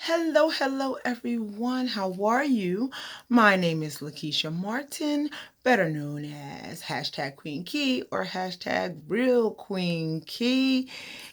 Hello, everyone. How are you? My name is Lakeisha Martin, better known as hashtag Queen Key or hashtag Real Queen Key.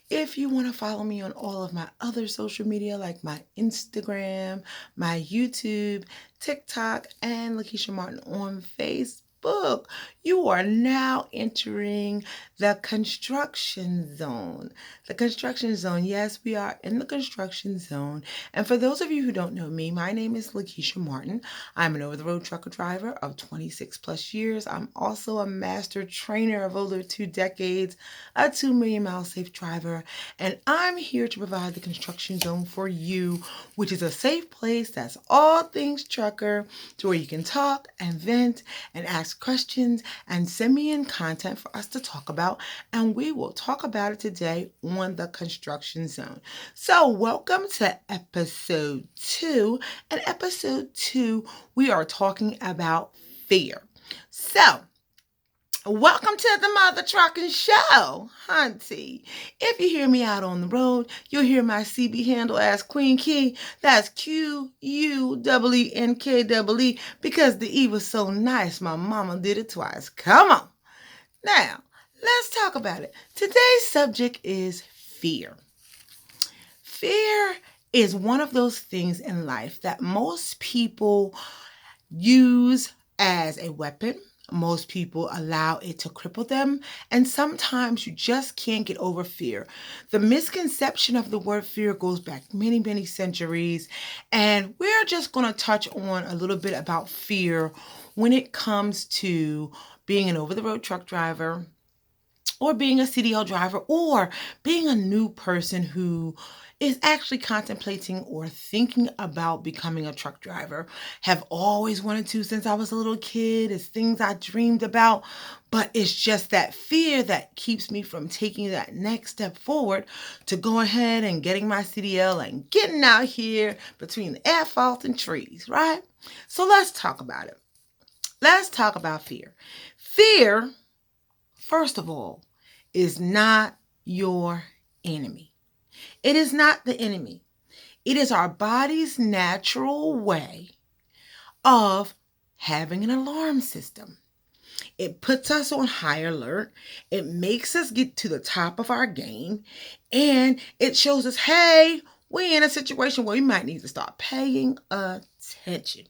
If you want to follow me on all of my other social media, like my Instagram, my YouTube, TikTok, and Lakeisha Martin on Facebook, you are now entering the construction zone. The construction zone. Yes, we are in the construction zone. And for those of you who don't know me, my name is Lakeisha Martin. I'm an over-the-road trucker driver of 26 plus years. I'm also a master trainer of over 2 decades, a 2 million mile safe driver, and I'm here to provide the construction zone for you, which is a safe place that's all things trucker, to where you can talk and vent and ask questions and send me in content for us to talk about, and we will talk about it today on the construction zone. So welcome to episode 2. And episode 2, we are talking about fear. So welcome to the Mother Trucking Show, hunty. If you hear me out on the road, you'll hear my CB handle as Queen Key. That's QUEENKEE, because the E was so nice, my mama did it twice. Come on. Now, let's talk about it. Today's subject is fear. Fear is one of those things in life that most people use as a weapon. Most people allow it to cripple them, and sometimes you just can't get over fear. The misconception of the word fear goes back many, many centuries, and we're just going to touch on a little bit about fear when it comes to being an over-the-road truck driver, or being a CDL driver, or being a new person who is actually contemplating or thinking about becoming a truck driver. Have always wanted to since I was a little kid. It's things I dreamed about, but it's just that fear that keeps me from taking that next step forward to go ahead and getting my CDL and getting out here between the asphalt and trees, right? So let's talk about it. Let's talk about fear. Fear, first of all, is not your enemy. It is not the enemy. It is our body's natural way of having an alarm system. It puts us on high alert. It makes us get to the top of our game. And it shows us, hey, we're in a situation where we might need to start paying attention.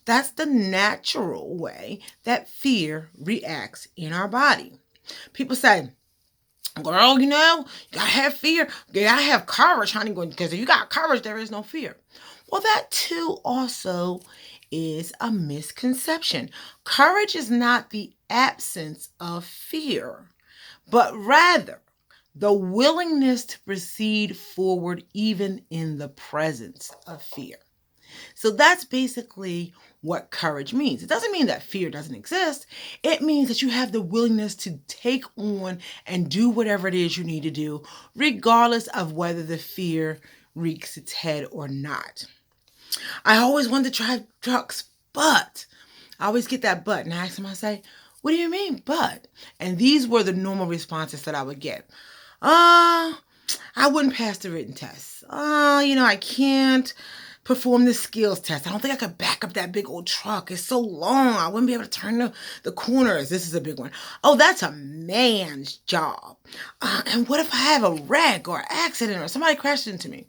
That's the natural way that fear reacts in our body. People say, girl, you gotta have fear. You gotta have courage, honey, because if you got courage, there is no fear. Well, that too also is a misconception. Courage is not the absence of fear, but rather the willingness to proceed forward even in the presence of fear. So that's basically what courage means. It doesn't mean that fear doesn't exist. It means that you have the willingness to take on and do whatever it is you need to do, regardless of whether the fear wreaks its head or not. I always wanted to drive trucks, but I always get that but. And I ask them, I say, what do you mean, but? And these were the normal responses that I would get. I wouldn't pass the written test. I can't perform the skills test. I don't think I could back up that big old truck. It's so long. I wouldn't be able to turn the corners. This is a big one. Oh, that's a man's job. And what if I have a wreck or accident or somebody crashes into me?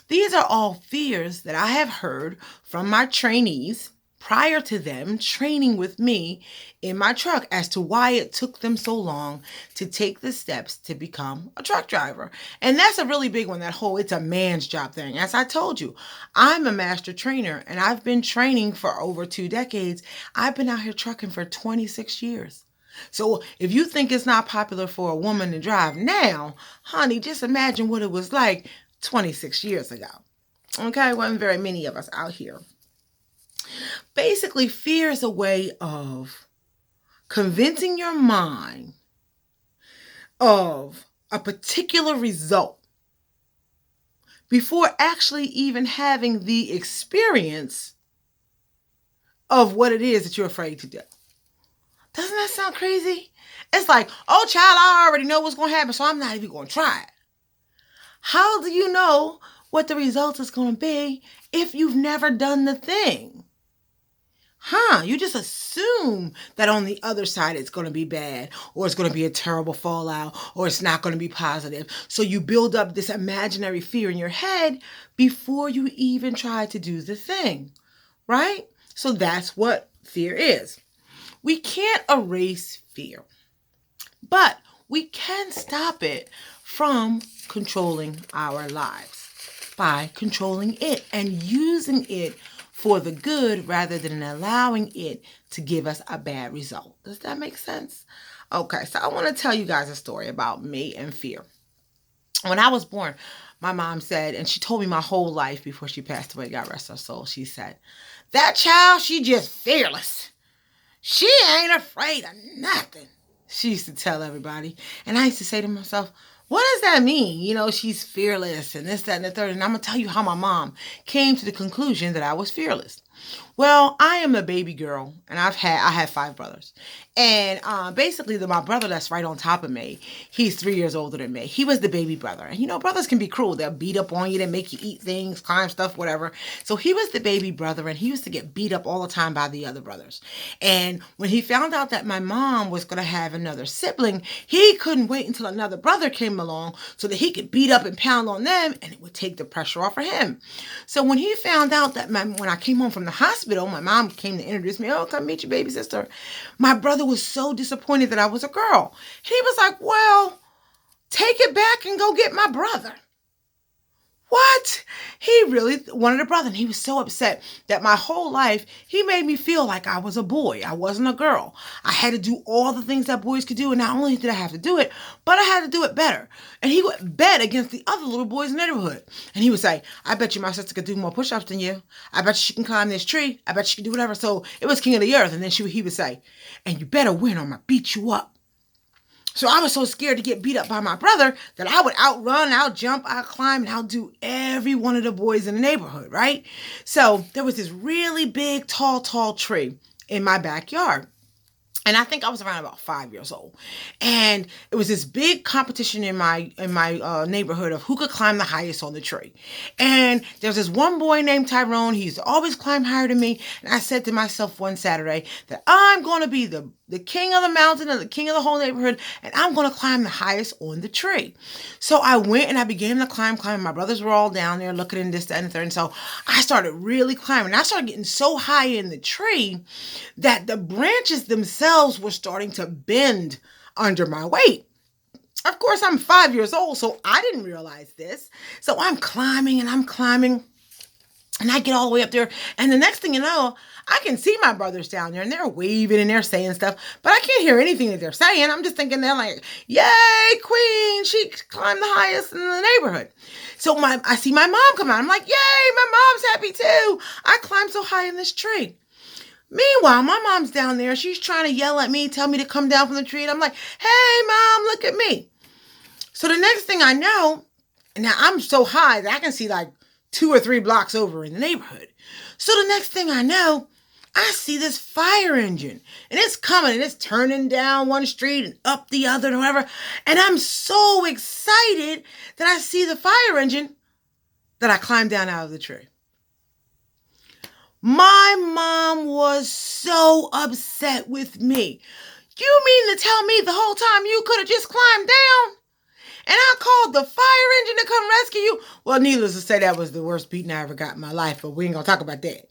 These are all fears that I have heard from my trainees prior to them training with me in my truck as to why it took them so long to take the steps to become a truck driver. And that's a really big one, that whole it's a man's job thing. As I told you, I'm a master trainer and I've been training for over 2 decades. I've been out here trucking for 26 years. So if you think it's not popular for a woman to drive now, honey, just imagine what it was like 26 years ago. Okay, wasn't very many of us out here. Basically, fear is a way of convincing your mind of a particular result before actually even having the experience of what it is that you're afraid to do. Doesn't that sound crazy? It's like, oh, child, I already know what's going to happen, so I'm not even going to try it. How do you know what the result is going to be if you've never done the thing. You just assume that on the other side it's going to be bad, or it's going to be a terrible fallout, or it's not going to be positive. So you build up this imaginary fear in your head before you even try to do the thing, right? So that's what fear is. We can't erase fear, but we can stop it from controlling our lives by controlling it and using it for the good rather than allowing it to give us a bad result. Does that make sense? Okay, so I want to tell you guys a story about me and fear. When I was born, my mom said, and she told me my whole life before she passed away, God rest her soul, she said, that child, she just fearless. She ain't afraid of nothing. She used to tell everybody. And I used to say to myself, what does that mean? You know, she's fearless and this, that, and the third. And I'm going to tell you how my mom came to the conclusion that I was fearless. Well, I am a baby girl, and I have 5 brothers. And basically, my brother that's right on top of me, he's 3 years older than me. He was the baby brother. And you know, brothers can be cruel. They'll beat up on you. They make you eat things, climb stuff, whatever. So he was the baby brother, and he used to get beat up all the time by the other brothers. And when he found out that my mom was going to have another sibling, he couldn't wait until another brother came along so that he could beat up and pound on them, and it would take the pressure off of him. So when he found out that when I came home from the hospital, my mom came to introduce me. Oh, come meet your baby sister. My brother was so disappointed that I was a girl. He was like, well, take it back and go get my brother. What? He really wanted a brother. And he was so upset that my whole life, he made me feel like I was a boy. I wasn't a girl. I had to do all the things that boys could do. And not only did I have to do it, but I had to do it better. And he would bet against the other little boys in the neighborhood. And he would say, I bet you my sister could do more push-ups than you. I bet you she can climb this tree. I bet she can do whatever. So it was king of the earth. And then he would say, and you better win or I'm going to beat you up. So I was so scared to get beat up by my brother that I would outrun, outjump, outclimb, and outdo every one of the boys in the neighborhood, right? So there was this really big, tall tree in my backyard. And I think I was around about 5 years old. And it was this big competition in my neighborhood of who could climb the highest on the tree. And there's this one boy named Tyrone. He used to always climb higher than me. And I said to myself one Saturday that I'm going to be the king of the mountain and the king of the whole neighborhood. And I'm going to climb the highest on the tree. So I went and I began to climb. My brothers were all down there looking in this, that, and the third. And so I started really climbing. I started getting so high in the tree that the branches themselves were starting to bend under my weight. Of course, I'm 5 years old, so I didn't realize this. So I'm climbing and I'm climbing, and I get all the way up there. And the next thing you know, I can see my brothers down there, and they're waving and they're saying stuff, but I can't hear anything that they're saying. I'm just thinking they're like, yay, queen, she climbed the highest in the neighborhood. So I see my mom come out. I'm like, yay, my mom's happy too. I climbed so high in this tree. Meanwhile, my mom's down there. She's trying to yell at me, tell me to come down from the tree. And I'm like, hey, Mom, look at me. So the next thing I know, now I'm so high that I can see like 2 or 3 blocks over in the neighborhood. So the next thing I know, I see this fire engine. And it's coming and it's turning down one street and up the other and whatever. And I'm so excited that I see the fire engine that I climb down out of the tree. My mom was so upset with me. You mean to tell me the whole time you could have just climbed down? And I called the fire engine to come rescue you? Well, needless to say, that was the worst beating I ever got in my life, but we ain't gonna talk about that.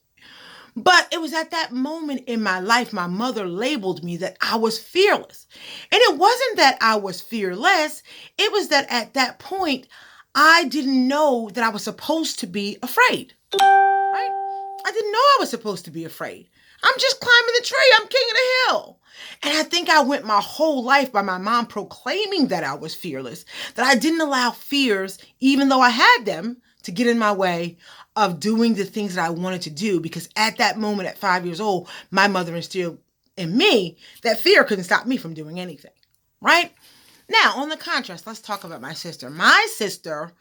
But it was at that moment in my life, my mother labeled me that I was fearless. And it wasn't that I was fearless. It was that at that point, I didn't know that I was supposed to be afraid. Right? I didn't know I was supposed to be afraid. I'm just climbing the tree. I'm king of the hill. And I think I went my whole life by my mom proclaiming that I was fearless, that I didn't allow fears, even though I had them, to get in my way of doing the things that I wanted to do. Because at that moment, at 5 years old, my mother instilled in me that fear couldn't stop me from doing anything. Right? Now, on the contrast, let's talk about my sister. My sister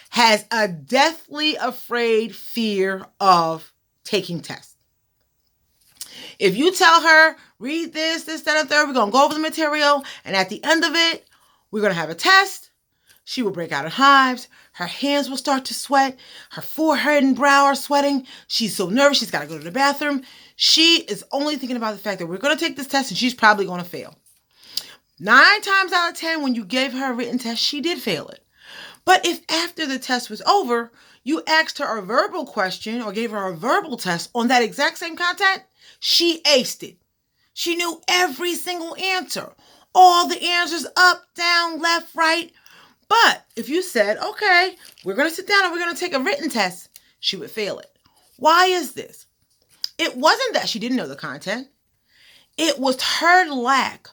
has a deathly afraid fear of taking tests. If you tell her, read this, that, and third, we're going to go over the material, and at the end of it, we're going to have a test. She will break out in hives. Her hands will start to sweat. Her forehead and brow are sweating. She's so nervous. She's got to go to the bathroom. She is only thinking about the fact that we're going to take this test and she's probably going to fail. 9 times out of 10, when you gave her a written test, she did fail it. But if after the test was over, you asked her a verbal question or gave her a verbal test on that exact same content, she aced it. She knew every single answer. All the answers, up, down, left, right. But if you said, okay, we're going to sit down and we're going to take a written test, she would fail it. Why is this? It wasn't that she didn't know the content. It was her lack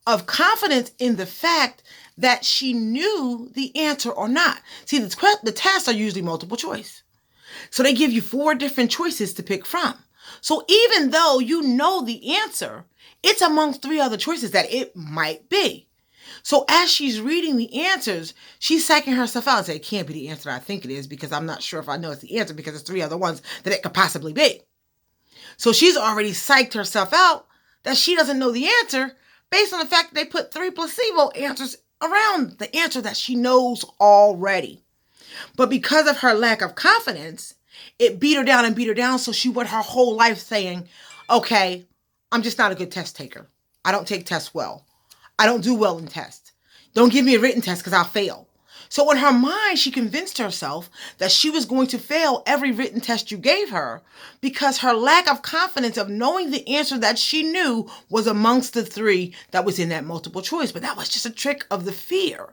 of confidence in the fact that she knew the answer or not. See, the tests are usually multiple choice. So they give you 4 different choices to pick from. So even though you know the answer, it's amongst 3 other choices that it might be. So as she's reading the answers, she's psyching herself out and saying, it can't be the answer I think it is because I'm not sure if I know it's the answer because there's 3 other ones that it could possibly be. So she's already psyched herself out that she doesn't know the answer based on the fact that they put 3 placebo answers around the answer that she knows already. But because of her lack of confidence, it beat her down and beat her down. So she went her whole life saying, okay, I'm just not a good test taker. I don't take tests well. I don't do well in tests. Don't give me a written test because I'll fail. So in her mind, she convinced herself that she was going to fail every written test you gave her because her lack of confidence of knowing the answer that she knew was amongst the 3 that was in that multiple choice. But that was just a trick of the fear,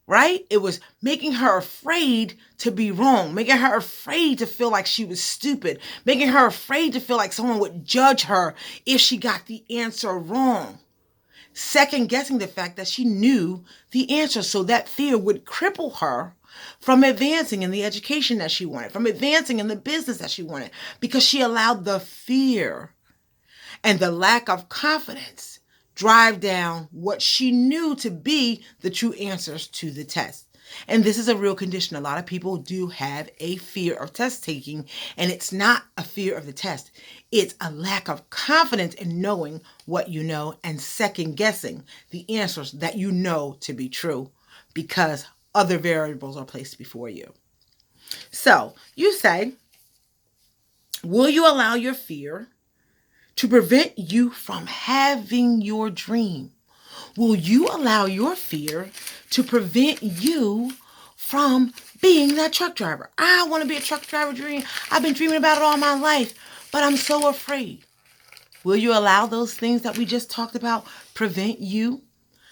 right? It was making her afraid to be wrong, making her afraid to feel like she was stupid, making her afraid to feel like someone would judge her if she got the answer wrong. Second guessing the fact that she knew the answer, so that fear would cripple her from advancing in the education that she wanted, from advancing in the business that she wanted, because she allowed the fear and the lack of confidence drive down what she knew to be the true answers to the test. And this is a real condition. A lot of people do have a fear of test taking, and it's not a fear of the test. It's a lack of confidence in knowing what you know and second guessing the answers that you know to be true because other variables are placed before you. So you say, will you allow your fear to prevent you from having your dream? Will you allow your fear to prevent you from being that truck driver? I want to be a truck driver dream. I've been dreaming about it all my life, but I'm so afraid. Will you allow those things that we just talked about prevent you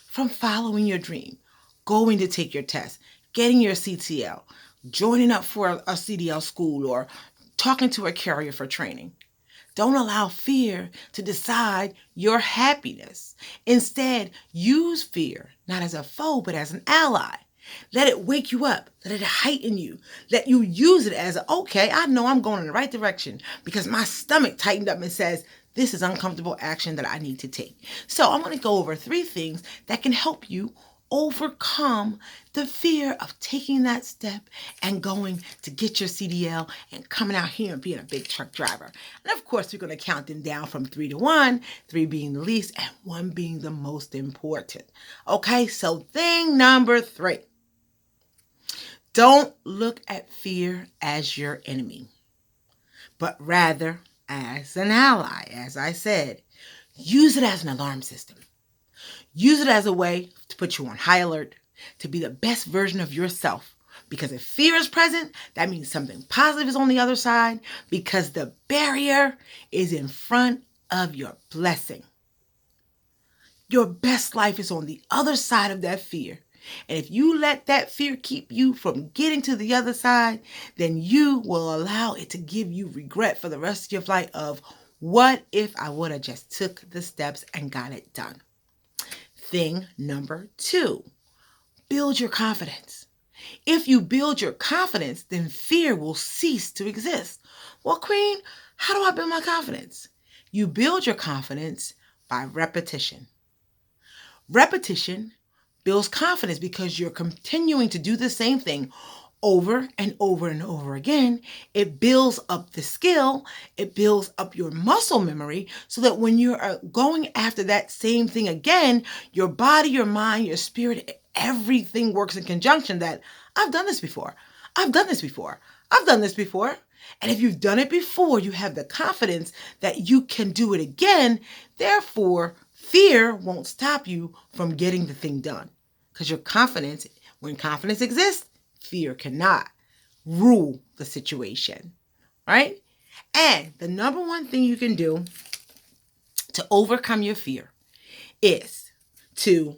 from following your dream, going to take your test, getting your CTL, joining up for a CDL school, or talking to a carrier for training? Don't allow fear to decide your happiness. Instead, use fear, not as a foe, but as an ally. Let it wake you up. Let it heighten you. Let you use it as, okay, I know I'm going in the right direction because my stomach tightened up and says, this is uncomfortable action that I need to take. So I'm going to go over 3 things that can help you overcome the fear of taking that step and going to get your CDL and coming out here and being a big truck driver. And of course, we're going to count them down from 3 to 1, 3 being the least and 1 being the most important. Okay, so thing number 3. Don't look at fear as your enemy, but rather as an ally. As I said, use it as an alarm system. Use it as a way to put you on high alert, to be the best version of yourself. Because if fear is present, that means something positive is on the other side, because the barrier is in front of your blessing. Your best life is on the other side of that fear. And if you let that fear keep you from getting to the other side, then you will allow it to give you regret for the rest of your life of, what if I would have just took the steps and got it done? Thing number 2, build your confidence. If you build your confidence, then fear will cease to exist. Well, Queen, how do I build my confidence? You build your confidence by repetition. Repetition builds confidence because you're continuing to do the same thing over and over and over again. It builds up the skill. It builds up your muscle memory so that when you're going after that same thing again, your body, your mind, your spirit, everything works in conjunction, that I've done this before. I've done this before. I've done this before. And if you've done it before, you have the confidence that you can do it again. Therefore, fear won't stop you from getting the thing done. Because your confidence, when confidence exists, fear cannot rule the situation, right? And the number one thing you can do to overcome your fear is to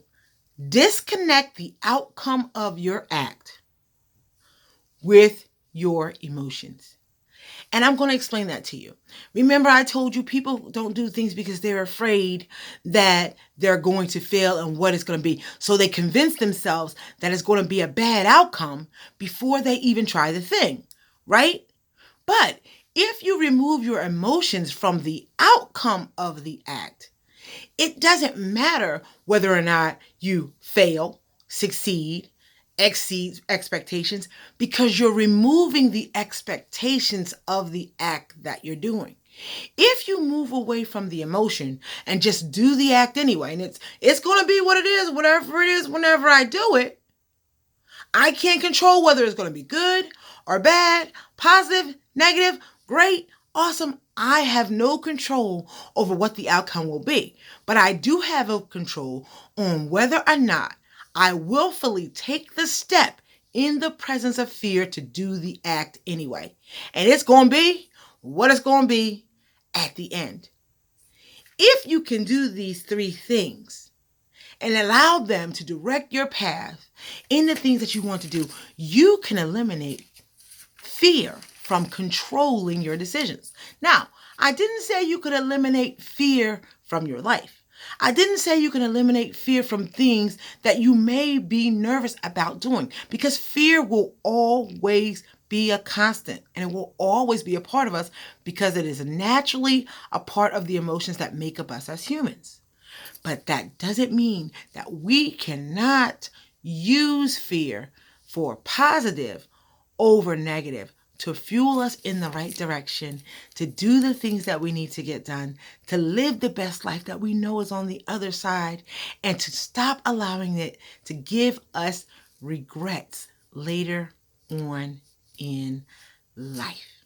disconnect the outcome of your act with your emotions. And I'm going to explain that to you. Remember, I told you people don't do things because they're afraid that they're going to fail and what it's going to be. So they convince themselves that it's going to be a bad outcome before they even try the thing, right? But if you remove your emotions from the outcome of the act, it doesn't matter whether or not you fail, succeed, exceed expectations, because you're removing the expectations of the act that you're doing. If you move away from the emotion and just do the act anyway, and it's going to be what it is, whatever it is, whenever I do it, I can't control whether it's going to be good or bad, positive, negative, great, awesome. I have no control over what the outcome will be, but I do have a control on whether or not I willfully take the step in the presence of fear to do the act anyway. And it's going to be what it's going to be at the end. If you can do these three things and allow them to direct your path in the things that you want to do, you can eliminate fear from controlling your decisions. Now, I didn't say you could eliminate fear from your life. I didn't say you can eliminate fear from things that you may be nervous about doing, because fear will always be a constant and it will always be a part of us, because it is naturally a part of the emotions that make up us as humans. But that doesn't mean that we cannot use fear for positive over negative, to fuel us in the right direction, to do the things that we need to get done, to live the best life that we know is on the other side, and to stop allowing it to give us regrets later on in life.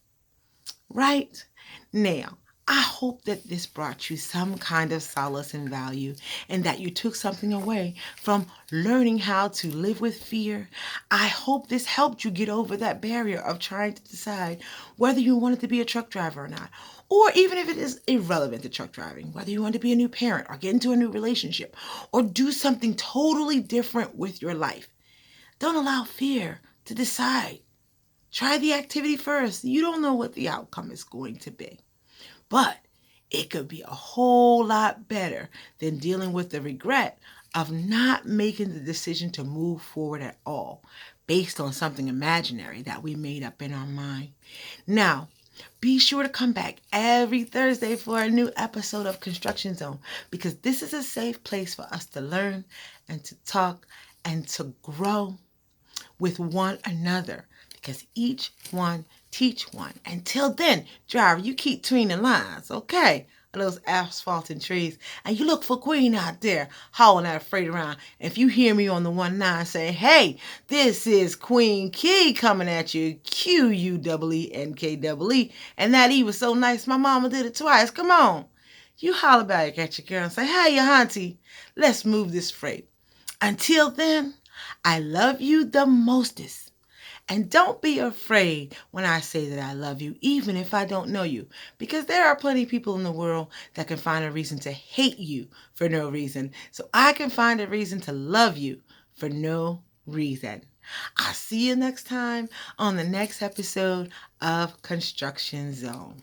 Right? Now, I hope that this brought you some kind of solace and value, and that you took something away from learning how to live with fear. I hope this helped you get over that barrier of trying to decide whether you wanted to be a truck driver or not. Or even if it is irrelevant to truck driving, whether you want to be a new parent or get into a new relationship or do something totally different with your life. Don't allow fear to decide. Try the activity first. You don't know what the outcome is going to be. But it could be a whole lot better than dealing with the regret of not making the decision to move forward at all, based on something imaginary that we made up in our mind. Now, be sure to come back every Thursday for a new episode of Construction Zone, because this is a safe place for us to learn and to talk and to grow with one another, because each one teach one. Until then, driver, you keep between the lines, okay? Of those asphalting trees. And you look for Queen out there hauling that freight around. And if you hear me on the 1-9 saying, hey, this is Queen Key coming at you, Queenkee, and that E was so nice, my mama did it twice. Come on. You holler back at your girl and say, hey, your auntie, let's move this freight. Until then, I love you the mostest. And don't be afraid when I say that I love you, even if I don't know you, because there are plenty of people in the world that can find a reason to hate you for no reason. So I can find a reason to love you for no reason. I'll see you next time on the next episode of Construction Zone.